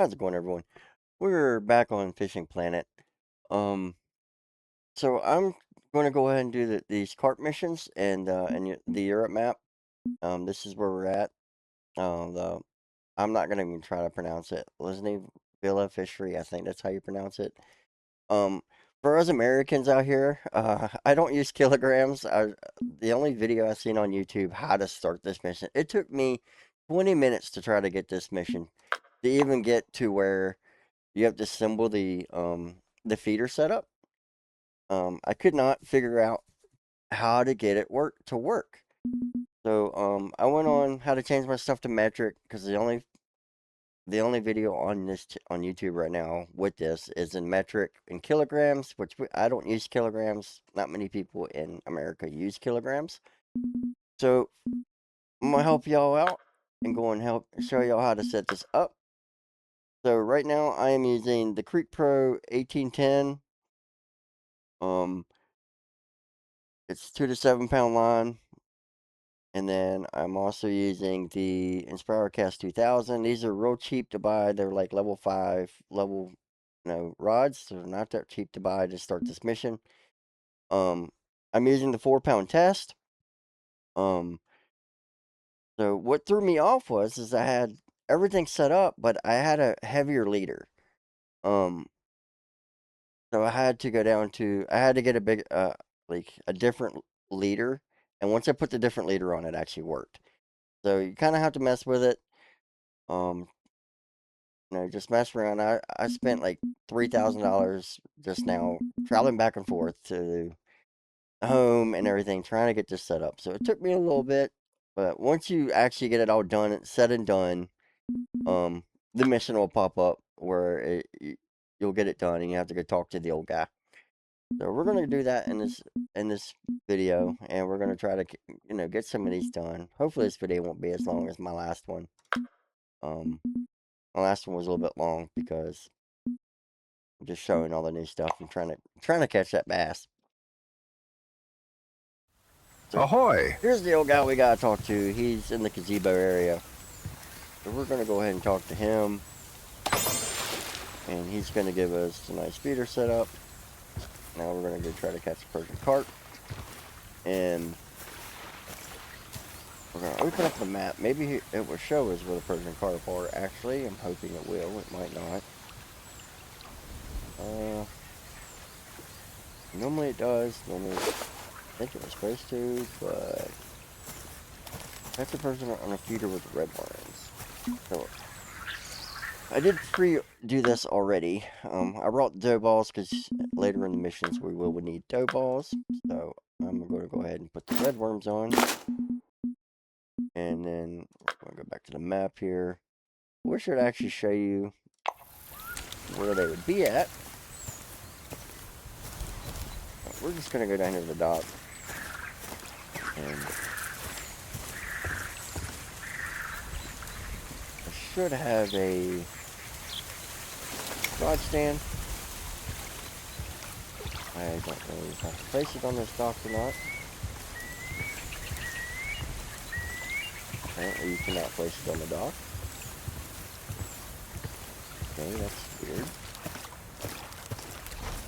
How's it going, everyone? We're back on Fishing Planet. Um, so I'm going to go ahead and do these carp missions and the Europe map. This is where we're at. The I'm not going to even try to pronounce it. Lesni Vila Fishery, I think that's how you pronounce it. Um, for us Americans out here, I don't use kilograms. The only video I've seen on YouTube how to start this mission. It took me 20 minutes to try to get this mission to even get to where you have to assemble the feeder setup. I could not figure out how to get it to work. So I went on how to change my stuff to metric because the only video on on YouTube right now with this is in metric in kilograms, which I don't use kilograms. Not many people in America use kilograms. So I'm gonna help y'all out and go and help show y'all how to set this up. So right now I am using the Creek Pro 1810. Um, it's 2 to 7 pound line. And then I'm also using the InspireCast 2000. These are real cheap to buy. They're like level 5 level, rods. So they're not that cheap to buy to start this mission. I'm using the 4 pound test. Um, so what threw me off is I had everything set up, but I had a heavier leader. Um, so I had to get a big, like a different leader. And once I put the different leader on, it actually worked. So you kind of have to mess with it. Um, just mess around. I spent like $3,000 just now traveling back and forth to home and everything, trying to get this set up. So it took me a little bit, but once you actually get it all done, said and done, um, the mission will pop up where you'll get it done, and you have to go talk to the old guy. So we're gonna do that in this video, and we're gonna try to get some of these done. Hopefully, this video won't be as long as my last one. Um, my last one was a little bit long because I'm just showing all the new stuff and trying to catch that bass. So Ahoy! here's the old guy we gotta talk to. He's in the gazebo area. So we're gonna go ahead and talk to him. And he's gonna give us a nice feeder setup. Now we're gonna go try to catch a Persian carp. And we're gonna open up the map. Maybe it will show us where the Persian carp are. Actually, I'm hoping it will. It might not. Normally it does. Normally I think it was supposed to, but that's a person on a feeder with red worms. So I did do this already. I brought dough balls because later in the missions we will need dough balls. So I'm going to go ahead and put the red worms on. And then we're going to go back to the map here. We should actually show you where they would be at. We're just going to go down here to the dock. And I should have a rod stand. I don't know if I have to place it on this dock or not. Apparently you cannot place it on the dock. Okay, that's weird.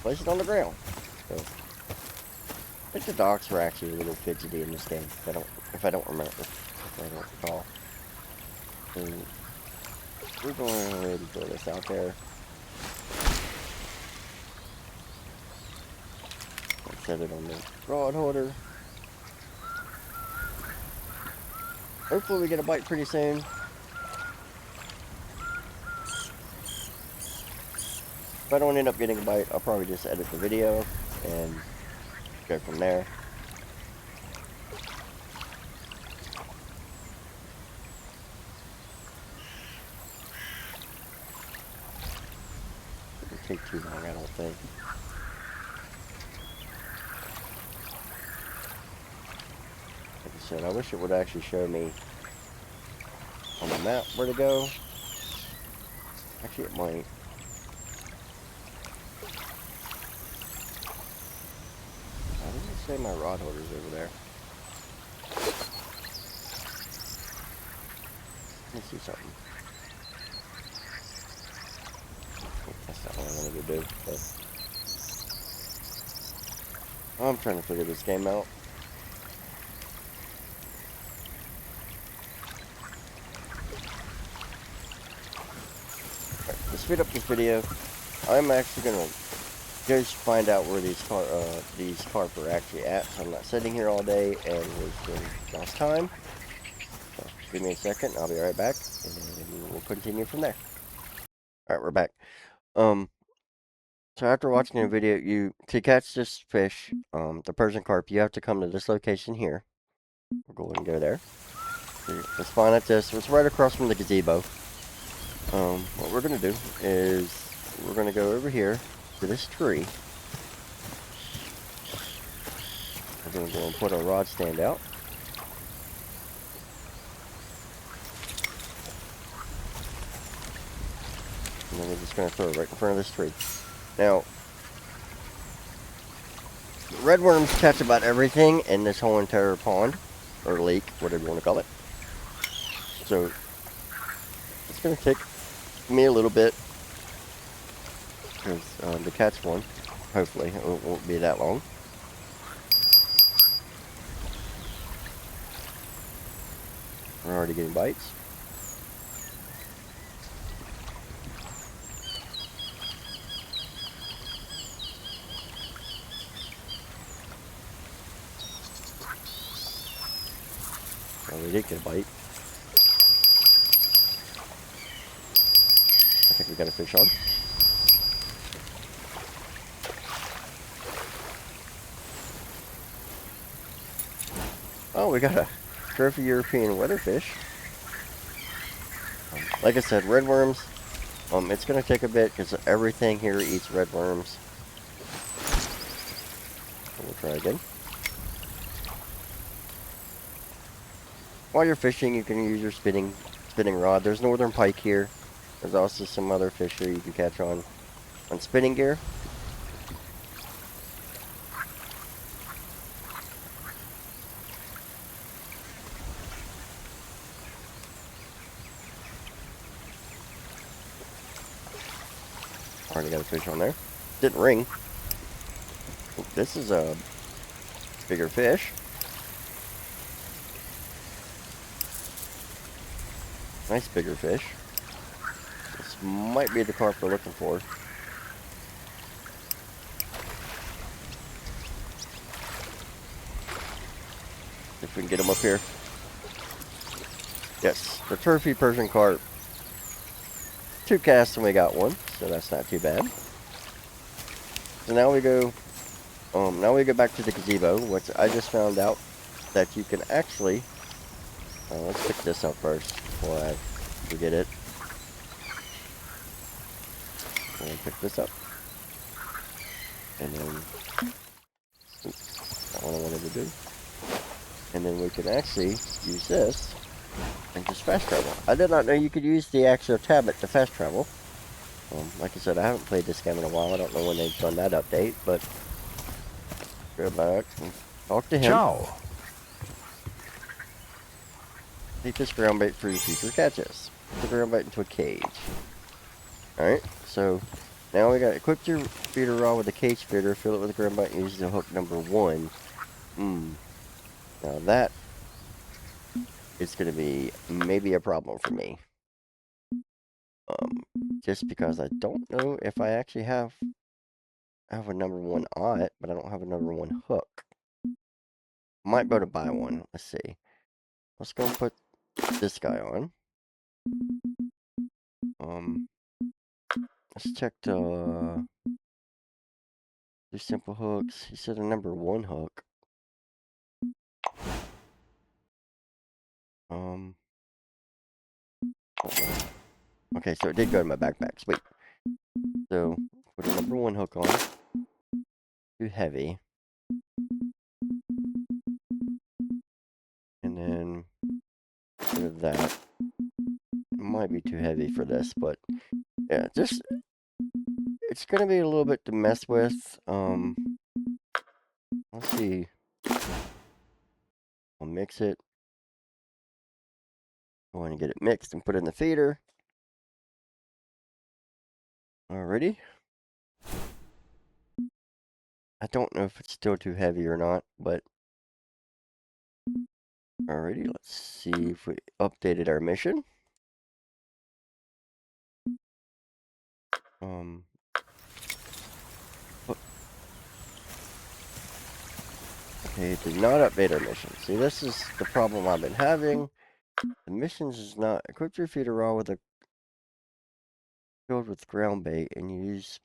Place it on the ground. So, I think the docks were actually a little fidgety in this game. If I don't remember, if I don't recall. So, we're going to go ahead and throw this out there. And set it on the rod holder. Hopefully we get a bite pretty soon. If I don't end up getting a bite, I'll probably just edit the video and go from there. It won't take too long, I don't think. Like I said, I wish it would actually show me on the map where to go. Actually, it might. I didn't say my rod holder's over there. Let me see something. to do. So I'm trying to figure this game out. Right, to speed up this video, I'm actually gonna just find out where these carp are actually at. So I'm not sitting here all day and wasting lost time. So give me a second. I'll be right back, and we'll continue from there. All right, we're back. Um, so after watching the video, to catch this fish, the Persian carp, you have to come to this location here. We'll go ahead and go there. So let's find out this. It's right across from the gazebo. What we're gonna do is we're gonna go over here to this tree. We're gonna go and put our rod stand out. And then we're just gonna throw it right in front of this tree. Now, red worms catch about everything in this whole entire pond, or lake, whatever you want to call it. So, it's going to take me a little bit to catch one. Hopefully, it won't be that long. We're already getting bites. Well, we did get a bite. I think we got a fish on. Oh, we got a trophy European weatherfish. Like I said, red worms, it's going to take a bit because everything here eats red worms. So we'll try again. While you're fishing, you can use your spinning rod. There's northern pike here. There's also some other fish here you can catch on spinning gear. Already got a fish on there. Didn't ring. This is a bigger fish. Nice bigger fish. This might be the carp we're looking for. If we can get him up here. Yes, the trophy Persian carp. 2 casts and we got one, so that's not too bad. So now we go back to the gazebo, which I just found out that you can actually let's pick this up first before I forget it. I'm gonna pick this up. And then oops, not what I wanted to do. And then we can actually use this and just fast travel. I did not know you could use the actual tablet to fast travel. Like I said, I haven't played this game in a while. I don't know when they've done that update, but go back and talk to him. Ciao. Take this ground bait for your future catches. Put the ground bait into a cage. Alright, so now we got equip your feeder rod with a cage feeder, fill it with a ground bait, and use the hook number 1. Now that is going to be maybe a problem for me. Just because I don't know if I actually have a number 1 aught, but I don't have a number 1 hook. Might be able to buy one. Let's see. Let's go and put this guy on. Let's check the simple hooks. He said a number 1 hook. Okay, so it did go to my backpack. Sweet. So put a number 1 hook on. Too heavy. And then rid of that. It might be too heavy for this, but yeah, just it's gonna be a little bit to mess with. Let's see. I'll mix it. Go ahead and get it mixed and put it in the feeder. Alrighty. I don't know if it's still too heavy or not, but alrighty, let's see if we updated our mission. Um, okay, it did not update our mission. See, this is the problem I've been having. The missions is not equip your feeder rod with a filled with ground bait and use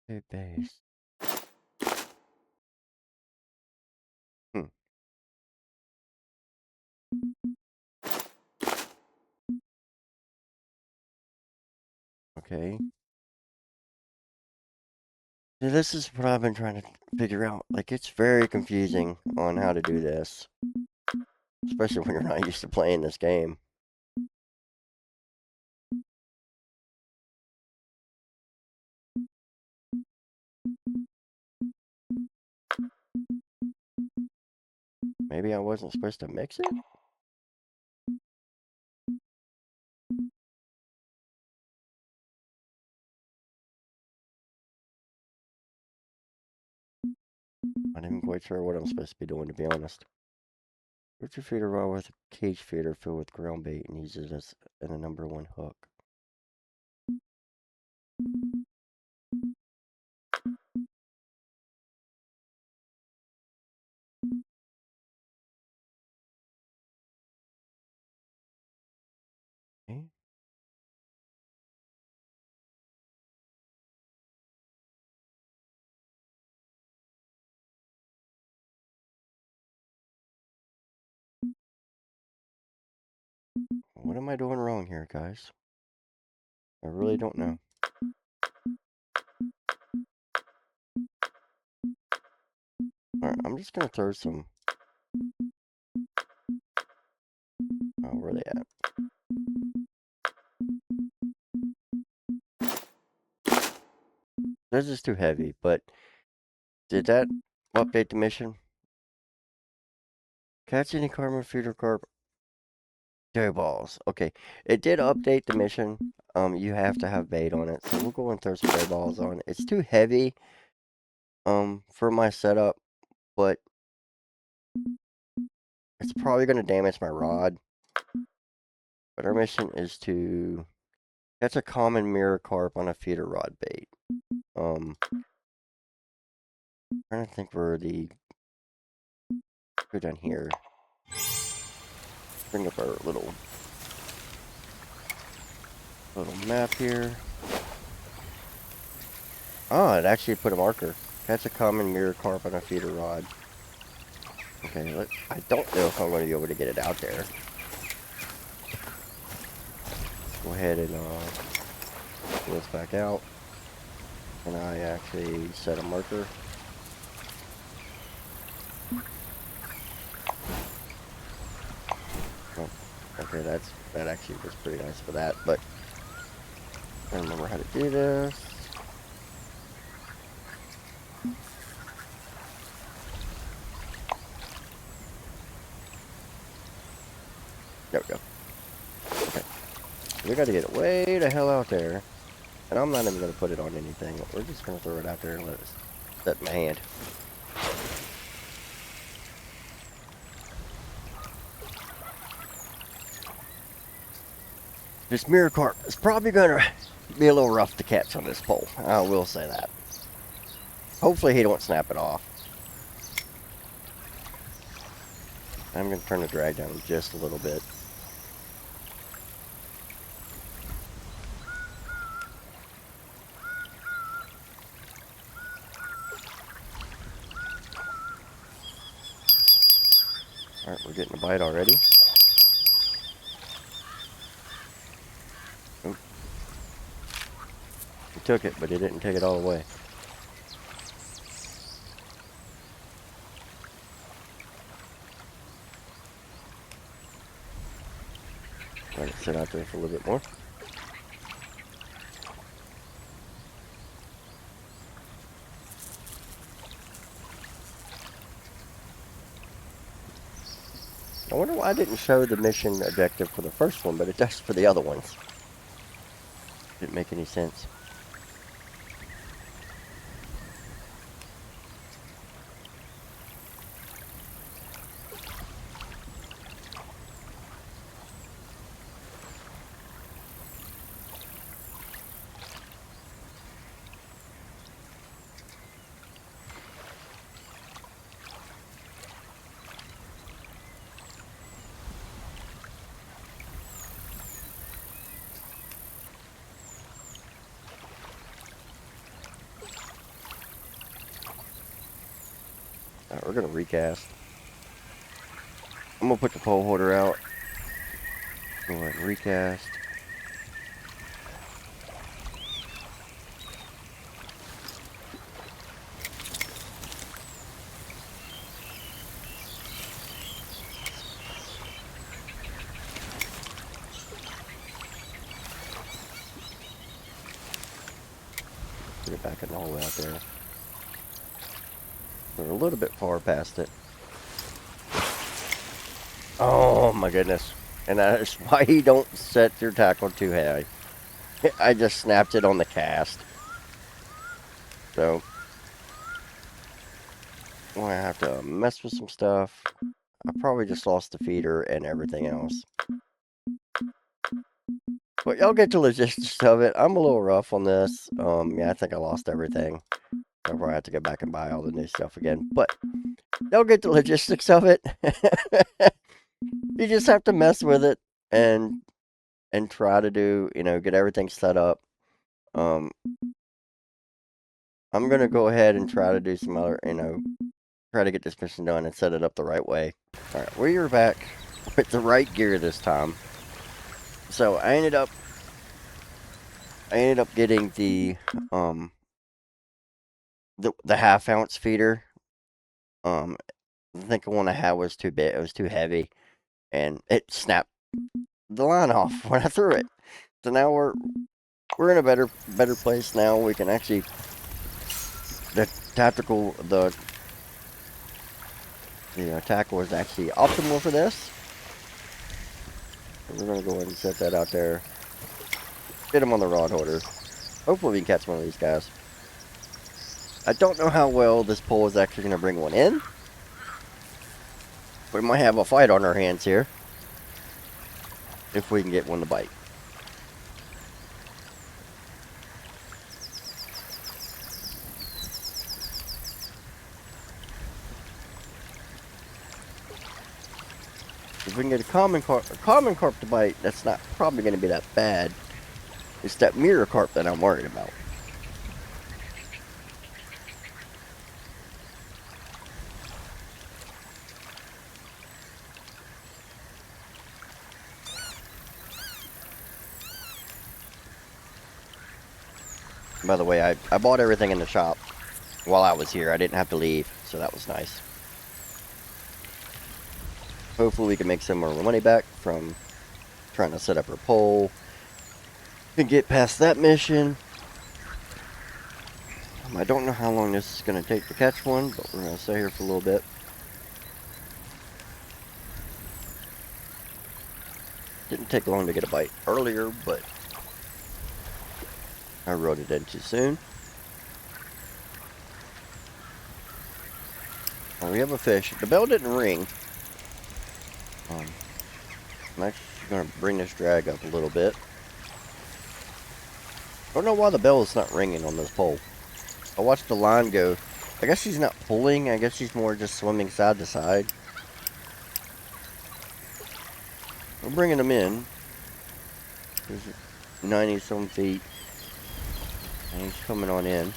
a base. Hmm. Okay. See, this is what I've been trying to figure out. Like, it's very confusing on how to do this, especially when you're not used to playing this game. Maybe I wasn't supposed to mix it? I'm not even quite sure what I'm supposed to be doing, to be honest. Put your feeder rod with a cage feeder filled with ground bait and use it as in a number one hook. Okay. What am I doing wrong here, guys? I really don't know. Alright, I'm just gonna throw some. Oh, where are they at? This is too heavy, but did that update the mission? Catch any carbon feeder carp? Dough balls. Okay, it did update the mission. You have to have bait on it, so we'll go and throw some dough balls on. It's too heavy, for my setup, but it's probably gonna damage my rod. But our mission is to catch a common mirror carp on a feeder rod bait. Trying to think where the go down here. Bring up our little map here. Oh, it actually put a marker. Catch a common mirror carp on a feeder rod. Okay, I don't know if I'm going to be able to get it out there. Go ahead and pull this back out. Can I actually set a marker? Oh, okay, that actually was pretty nice for that, but I don't remember how to do this. There we go. Okay. We got to get it way the hell out there. And I'm not even going to put it on anything. We're just going to throw it out there and let it set in my hand. This mirror carp is probably going to be a little rough to catch on this pole. I will say that. Hopefully he don't snap it off. I'm going to turn the drag down just a little bit. Alright, we're getting a bite already. Oop. He took it, but he didn't take it all the way. Let it sit out there for a little bit more. I wonder why I didn't show the mission objective for the first one, but it does for the other ones. Didn't make any sense. Alright, we're gonna recast. I'm gonna put the pole holder out. Go ahead and recast. Put it back in the hole out there. We're a little bit far past it. Oh my goodness. And that's why you don't set your tackle too high. I just snapped it on the cast. So, I'm gonna have to mess with some stuff. I probably just lost the feeder and everything else. But y'all get the logistics of it. I'm a little rough on this. Yeah, I think I lost everything. I'll probably have to go back and buy all the new stuff again. But y'all get the logistics of it. You just have to mess with it and try to do, get everything set up. I'm gonna go ahead and try to do some other, try to get this mission done and set it up the right way. Alright, we are back with the right gear this time. So I ended up getting the half-ounce feeder. I think the one I had was too big. It was too heavy, and it snapped the line off when I threw it. So now we're in a better place now. We can actually the tackle is actually optimal for this. So we're gonna go ahead and set that out there. Get him on the rod holder. Hopefully we can catch one of these guys. I don't know how well this pole is actually going to bring one in. We might have a fight on our hands here. If we can get one to bite. If we can get a common carp to bite, that's not probably going to be that bad. It's that mirror carp that I'm worried about. By the way, I bought everything in the shop while I was here. I didn't have to leave, so that was nice. Hopefully we can make some more money back from trying to set up our pole. We can get past that mission. I don't know how long this is going to take to catch one, but we're going to stay here for a little bit. Didn't take long to get a bite earlier, but I rode it in too soon. Oh, we have a fish. The bell didn't ring. I'm actually going to bring this drag up a little bit. I don't know why the bell is not ringing on this pole. I watched the line go. I guess she's not pulling. I guess she's more just swimming side to side. We're bringing them in. There's 90-some feet. And he's coming on in.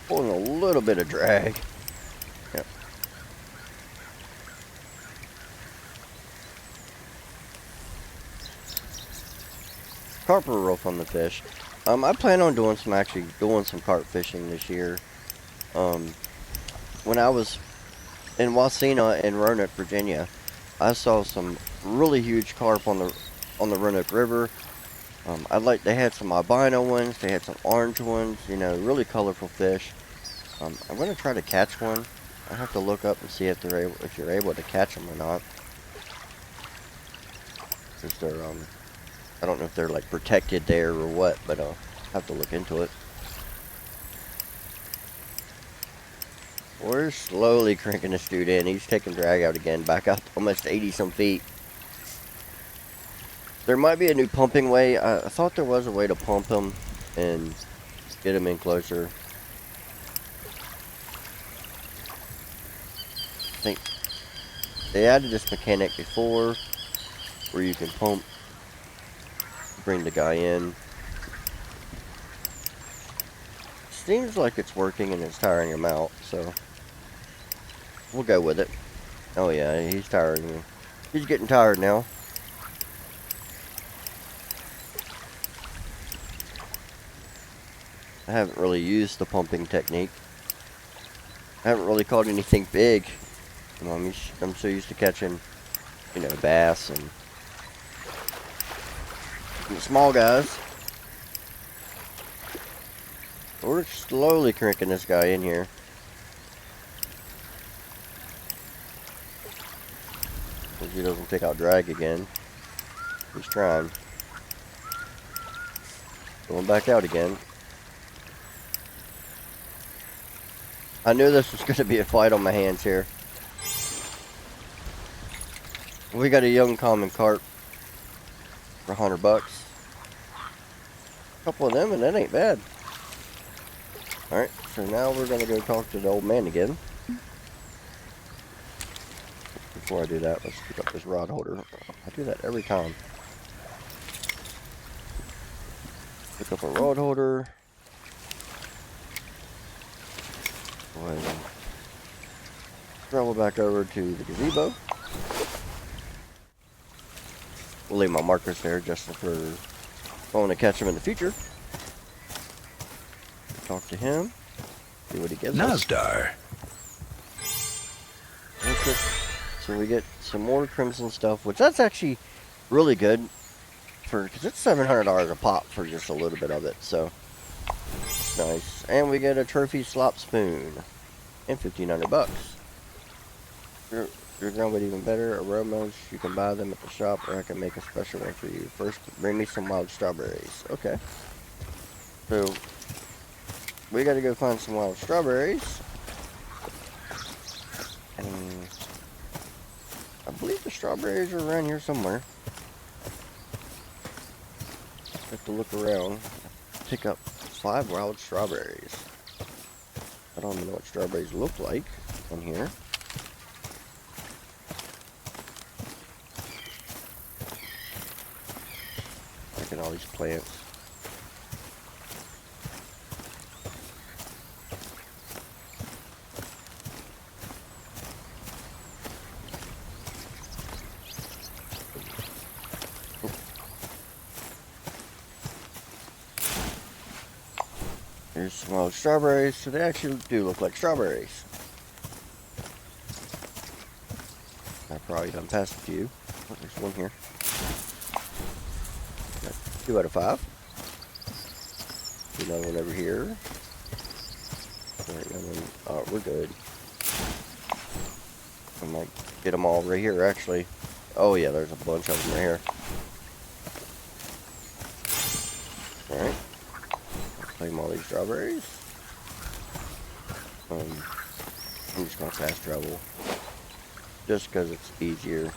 Pulling a little bit of drag. Yep. Carp are rough on the fish. I plan on doing some carp fishing this year. When I was in Wasena in Roanoke, Virginia, I saw some really huge carp on the Roanoke River. They had some albino ones, they had some orange ones, really colorful fish. I'm gonna try to catch one. I have to look up and see if you're able to catch them or not. Because they're I don't know if they're like protected there or what, but I'll have to look into it. We're slowly cranking this dude in. He's taking drag out again, back out almost 80 some feet. There might be a new pumping way. I thought there was a way to pump him and get him in closer. I think they added this mechanic before where you can pump, bring the guy in. Seems like it's working and it's tiring him out, so we'll go with it. Oh yeah, he's tiring me. He's getting tired now. I haven't really used the pumping technique. I haven't really caught anything big. I'm so used to catching, you know, bass and small guys. We're slowly cranking this guy in here. Because he doesn't take out drag again. He's trying. Going back out again. I knew this was going to be a fight on my hands here. We got a young common carp for $100. A couple of them and that ain't bad. Alright, so now we're going to go talk to the old man again. Before I do that, let's pick up this rod holder. I do that every time. Pick up a rod holder. Go ahead and travel back over to the gazebo. We'll leave my markers there just for going to catch them in the future. Talk to him. See what he gives us. Nazdar. Okay. So we get some more crimson stuff, which that's actually really good because it's $700 a pop for just a little bit of it. So it's nice. And we get a trophy slop spoon and $1,500. Your ground would even better. Aromas, you can buy them at the shop, or I can make a special one for you. First, bring me some wild strawberries. Okay. So we got to go find some wild strawberries. And I believe the strawberries are around here somewhere. Have to look around. Pick up 5 wild strawberries. I don't even know what strawberries look like on here. Look at all these plants. Here's some wild strawberries, so they actually do look like strawberries. I've probably done past a few. Oh, there's one here. Got 2 out of 5. Another one over here. Alright, another one. Oh, we're good. I might get them all right here, actually. Oh yeah, there's a bunch of them right here. Alright. Claim all these strawberries. I'm just gonna fast travel. Just because it's easier.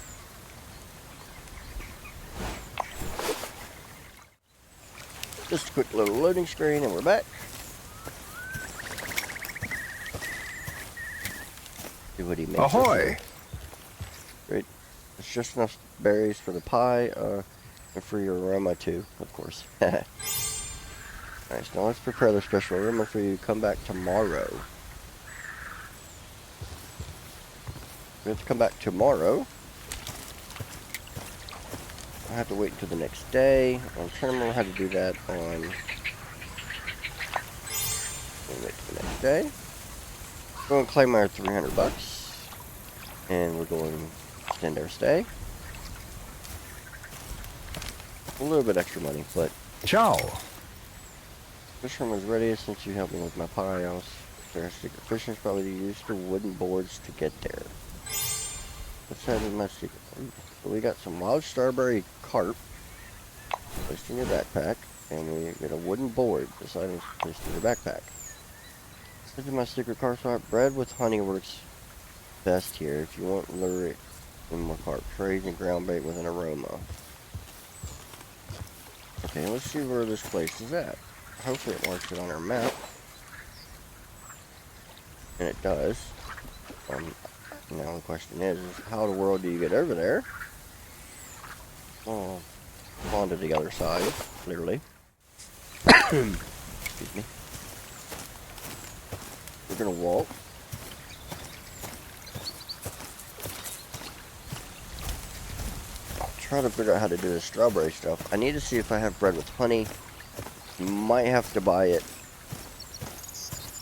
Just a quick little loading screen and we're back. See what he makes. Ahoy! Great. It's just enough berries for the pie, and for your aroma too, of course. Nice. Now let's prepare the special aroma for you. Come back tomorrow. We have to come back tomorrow. I have to wait until the next day. I'm trying to remember how to do that on. We'll wait till the next day. We're going to claim our $300, and we're going to extend our stay. A little bit extra money, but Ciao. this room is ready since you helped me with my pie house. Our secret fishing is probably to use the wooden boards to get there. What's that in my secret? So we got some wild strawberry carp placed in your backpack, and we get a wooden board beside us placed in your backpack. This is my secret carp spot. Bread with honey works best here if you want lure in more carp. Trays and ground bait with an aroma. Okay, let's see where this place is at. Hopefully it marks it on our map. And it does. Now the question is how the world do you get over there? Well, on to the other side, clearly. Excuse me. We're gonna walk. I'll try to figure out how to do this strawberry stuff. I need to see if I have bread with honey. Might have to buy it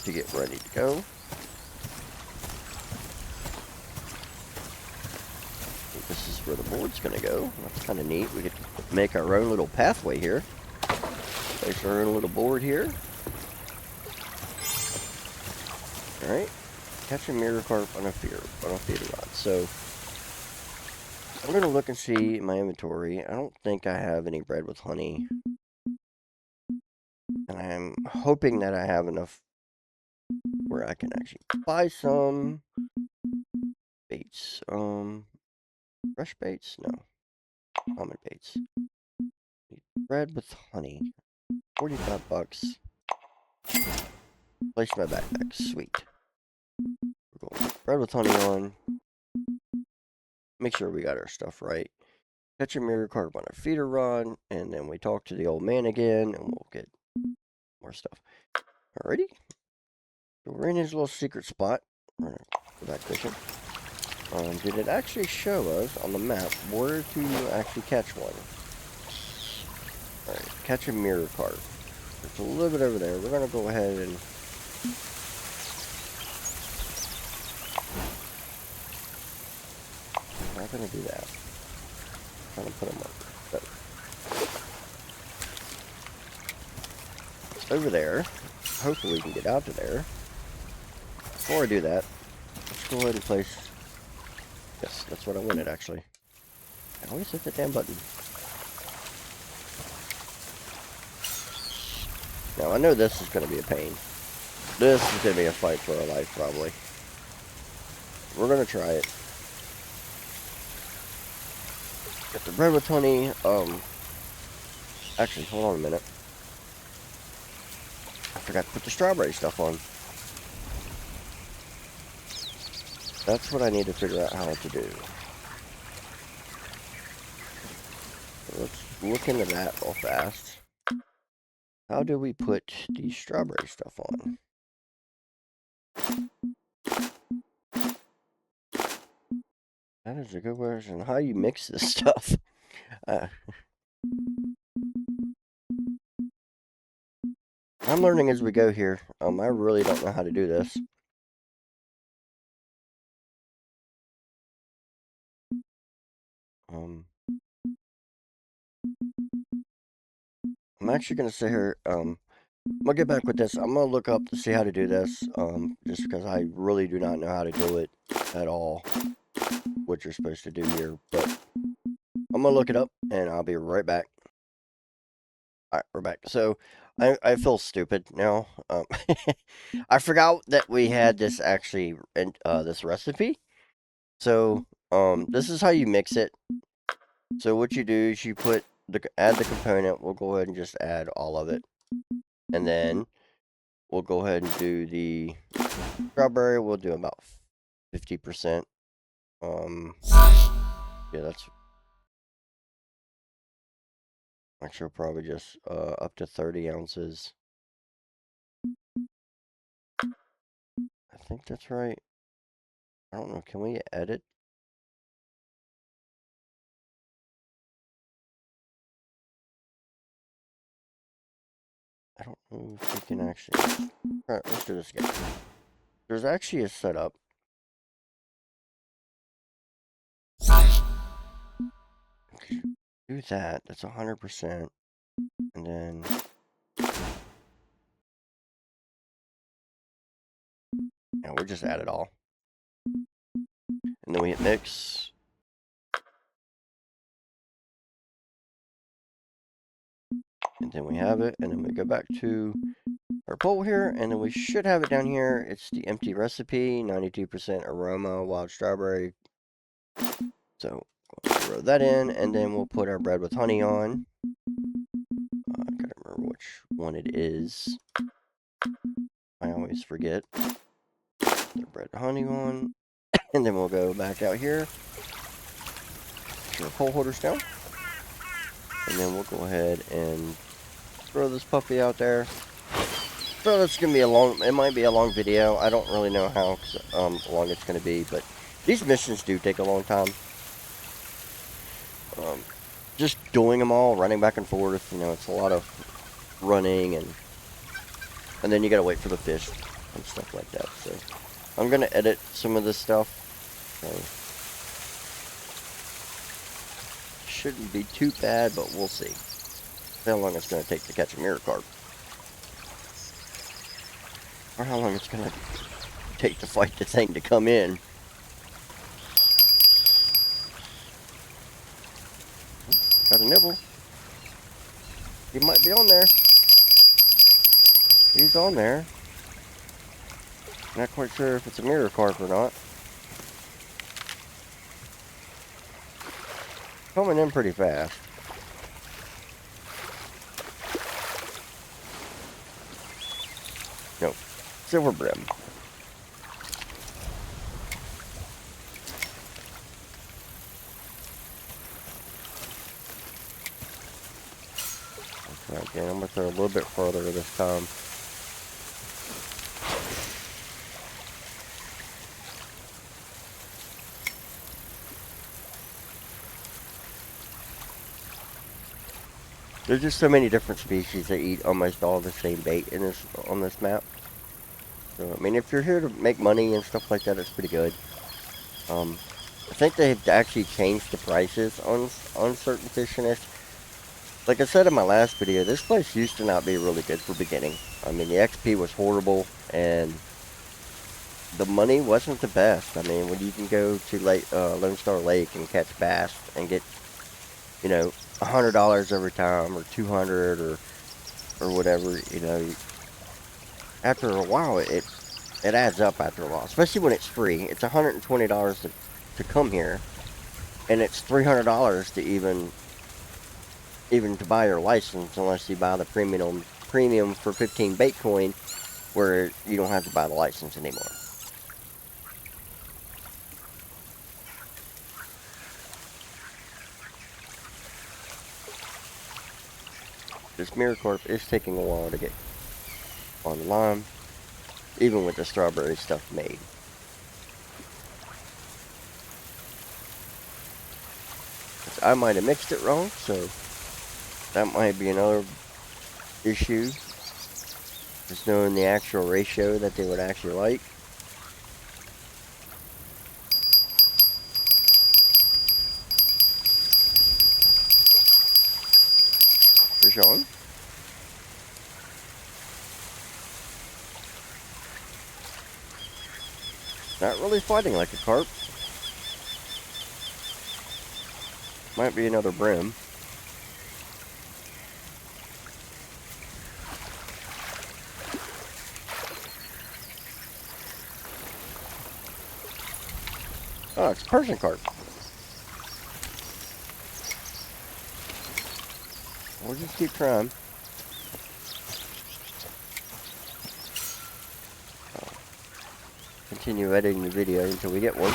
to get ready to go. This is where the board's gonna go. That's kind of neat. We get to make our own little pathway here. Place our own little board here. Alright. Catch a mirror carp on a feeder rod. So I'm gonna look and see my inventory. I don't think I have any bread with honey. And I'm hoping that I have enough where I can actually buy some baits. Fresh baits? No. Common baits. Bread with honey. 45 bucks. Place my backpack. Sweet. We're going bread with honey on. Make sure we got our stuff right. Catch a mirror carp on a feeder rod. And then we talk to the old man again. And we'll get more stuff. Alrighty. So we're in his little secret spot. We're gonna go back fishing. Did it actually show us on the map where to actually catch one? Alright, catch a mirror carp. It's a little bit over there. We're going to go ahead and... I'm not going to do that. I'm trying to put them up. But it's over there. Hopefully we can get out to there. Before I do that, let's go ahead and place... Yes, that's what I wanted, actually. I always hit that damn button. Now, I know this is going to be a pain. This is going to be a fight for our life, probably. We're going to try it. Get the bread with honey. Actually, hold on a minute. I forgot to put the strawberry stuff on. That's what I need to figure out how to do. So let's look into that real fast. How do we put the strawberry stuff on? That is a good question. How you mix this stuff? I'm learning as we go here. I really don't know how to do this. I'm actually gonna sit here. I'm gonna get back with this. I'm gonna look up to see how to do this. Just because I really do not know how to do it at all. What you're supposed to do here, but I'm gonna look it up and I'll be right back. Alright, we're back. So I feel stupid now. I forgot that we had this actually in this recipe. So this is how you mix it. So what you do is you add the component. We'll go ahead and just add all of it, and then we'll go ahead and do the strawberry. We'll do about 50%. Yeah, that's actually probably just up to 30 ounces. I think that's right. I don't know. Can we edit? I don't know if we can actually... Alright, let's do this again. There's actually a setup. Do that. That's 100%. And then... And we'll just add it all. And then we hit mix. And then we have it. And then we go back to our bowl here. And then we should have it down here. It's the empty recipe, 92% aroma, wild strawberry. So we'll throw that in. And then we'll put our bread with honey on. I gotta remember which one it is. I always forget. The bread and honey on. And then we'll go back out here. Put our pole holders down. And then we'll go ahead and throw this puppy out there. So that's gonna be it might be a long video. I don't really know how long it's gonna be, but these missions do take a long time. Just doing them all, running back and forth, it's a lot of running, and then you gotta wait for the fish and stuff like that. So I'm gonna edit some of this stuff. So shouldn't be too bad, but we'll see how long it's gonna take to catch a mirror carp. Or how long it's gonna take to fight the thing to come in. Got a nibble. He might be on there. He's on there. Not quite sure if it's a mirror carp or not. Coming in pretty fast. No, silver brim. Again, I'm going to throw a little bit further this time. There's just so many different species that eat almost all the same bait on this map. So, I mean, if you're here to make money and stuff like that, it's pretty good. I think they've actually changed the prices on certain fish in this. Like I said in my last video, this place used to not be really good for beginning. I mean, the XP was horrible, and the money wasn't the best. I mean, when you can go to Lone Star Lake and catch bass and get, $100 every time, or $200, or whatever, after a while, it adds up after a while, especially when it's free. It's $120 to come here, and it's $300 to even to buy your license, unless you buy the premium for 15 bait coin, where you don't have to buy the license anymore. This mirror carp is taking a while to get on the line, even with the strawberry stuff made. I might have mixed it wrong, so that might be another issue. Just knowing the actual ratio that they would actually like. Fish on. Not really fighting like a carp. Might be another brim. Oh, it's Persian carp. We'll just keep trying. Continue editing the video until we get one.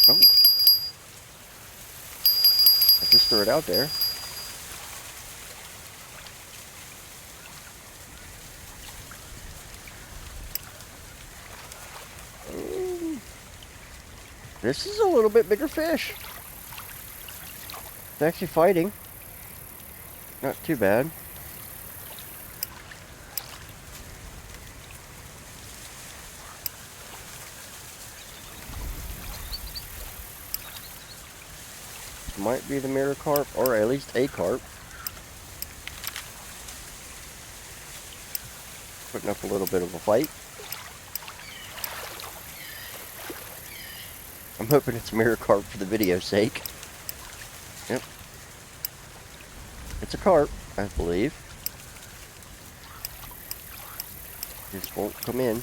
Oh. I just threw it out there. This is a little bit bigger fish. It's actually fighting. Not too bad. might be the mirror carp, or at least a carp. Putting up a little bit of a fight. I'm hoping it's a mirror carp for the video's sake. Yep. It's a carp, I believe. Just won't come in.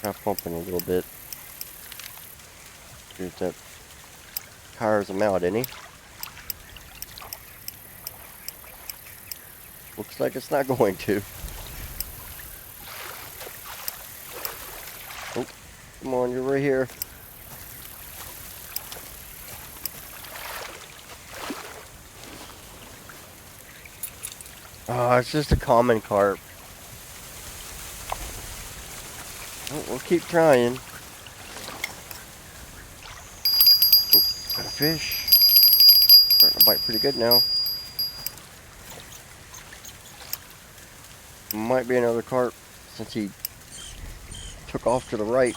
Try pumping a little bit. See if that tires him out any. Looks like it's not going to. Oh, come on, you're right here. Oh, it's just a common carp. Oh, we'll keep trying. Oh, got a fish. Starting to bite pretty good now. Might be another carp since he took off to the right.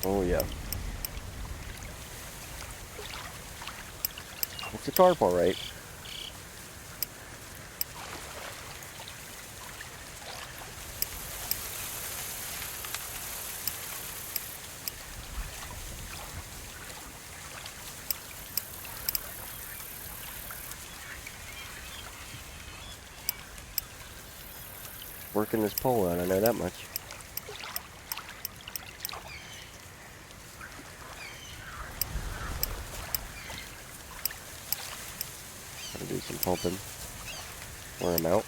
Oh yeah. It's a carp, alright. Working this pole out, I know that much. Gotta do some pumping. Wear him out.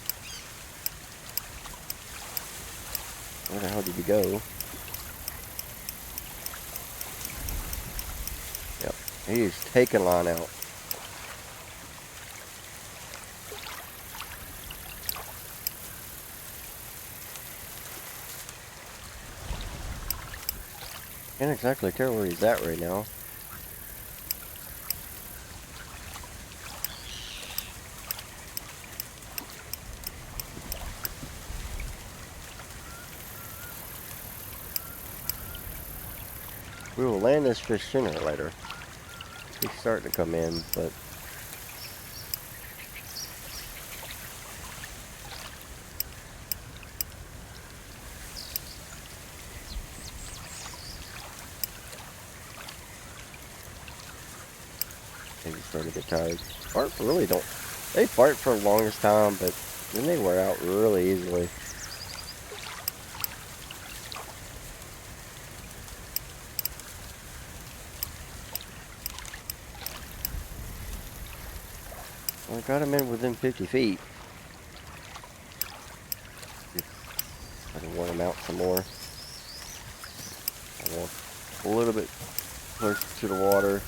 Where the hell did he go? Yep, he's taking line out. Can't exactly tell where he's at right now. We will land this fish sooner or later. He's starting to come in, but he's starting to get tired. Carp really don't. They fight for the longest time, but then they wear out really easily. Well, I got him in within 50 feet. I can warm him out some more. I want a little bit closer to the water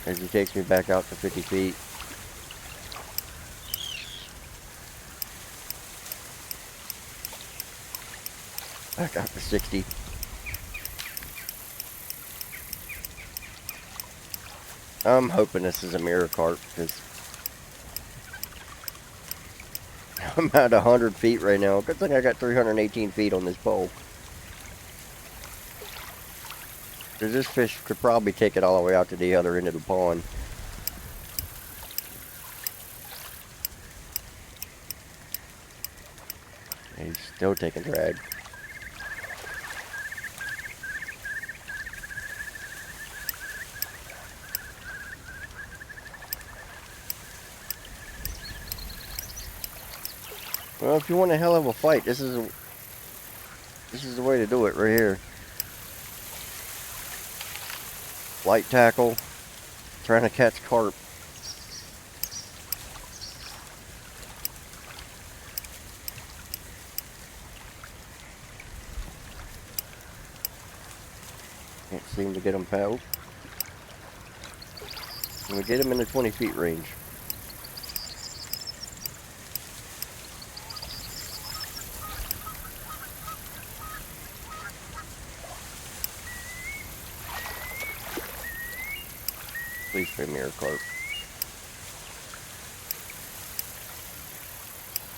as he takes me back out to 50 feet. Back out to 60. I'm hoping this is a mirror carp because I'm at 100 feet right now. Good thing I got 318 feet on this pole. Because this fish could probably take it all the way out to the other end of the pond. He's still taking drag. Well, if you want a hell of a fight, this is the way to do it right here. Light tackle, trying to catch carp. Can't seem to get him paddled. And we get him in the 20 feet range. Please be a mirror carp.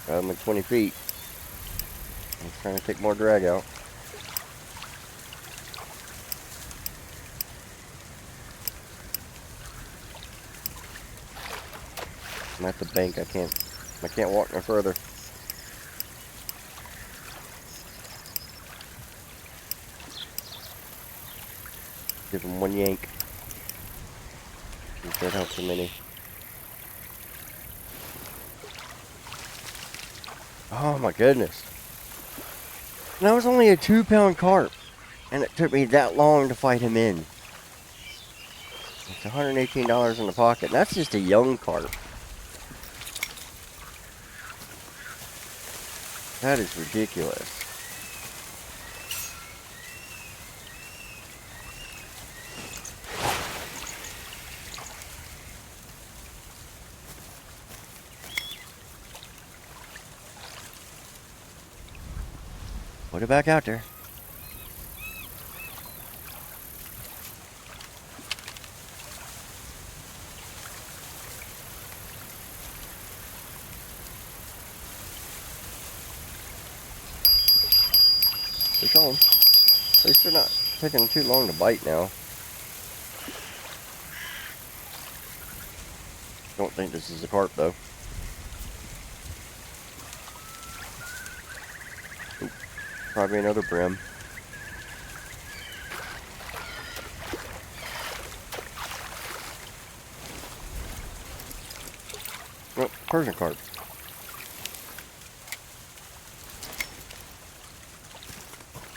I'm at 20 feet. I'm trying to take more drag out. I'm at the bank. I can't walk no further. Give him one yank. That helps him any. Oh my goodness. And that was only a 2-pound carp. And it took me that long to fight him in. It's $118 in the pocket. And that's just a young carp. That is ridiculous. Put it back out there. Fish on. At least they're not taking too long to bite now. Don't think this is a carp though. Oop, probably another brim. Oh, Persian carp.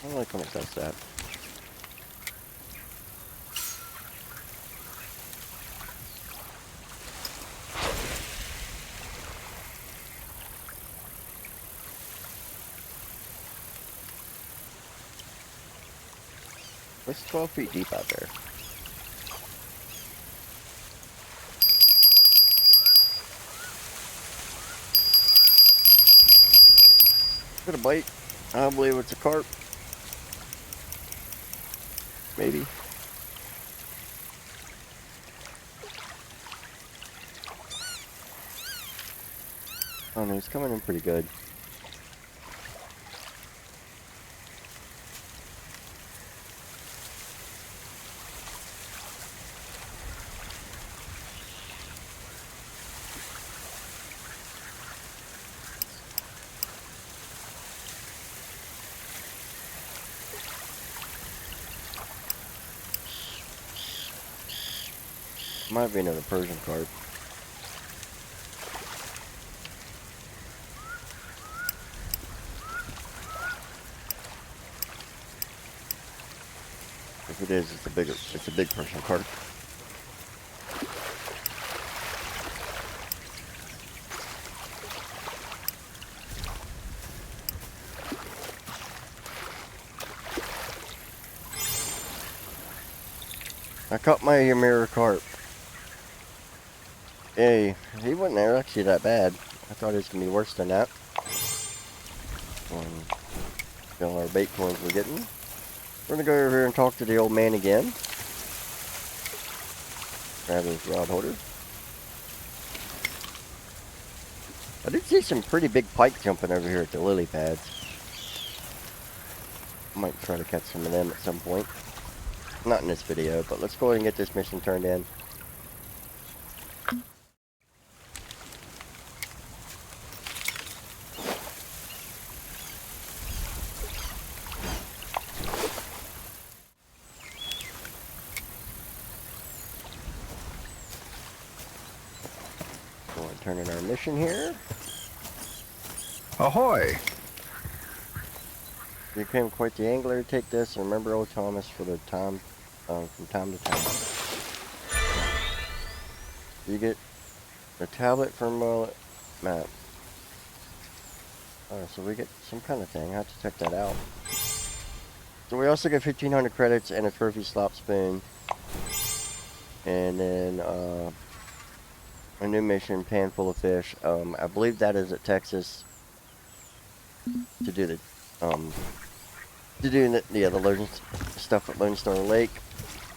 I like when it does that. It's 12 feet deep out there. Got a bite. I believe it's a carp. Maybe. Oh no, he's coming in pretty good. Might be another Persian carp. If it is, it's a big Persian carp. I caught my mirror carp. Hey, he wasn't actually that bad. I thought it was gonna be worse than that. All our bait coins we're getting. We're gonna go over here and talk to the old man again. Grab his rod holder. I did see some pretty big pike jumping over here at the lily pads. I might try to catch some of them at some point. Not in this video, but let's go ahead and get this mission turned in. Go ahead and turn in our mission here. Ahoy! You became quite the angler. Take this and remember old Thomas for the time, from time to time. You get the tablet from map. So we get some kind of thing. I have to check that out. So we also get 1,500 credits and a trophy slop spoon. And then a new mission, pan full of fish. I believe that is at Texas to do the the Lone stuff at Lone Star Lake.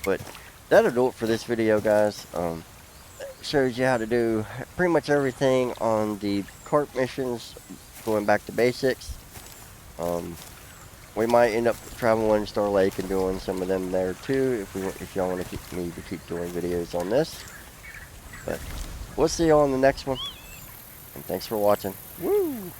But that'll do it for this video, guys. shows you how to do pretty much everything on the carp missions, going back to basics. Um, we might end up traveling to Star Lake and doing some of them there too, if y'all want to keep me to keep doing videos on this. But we'll see y'all on the next one, and thanks for watching. Woo!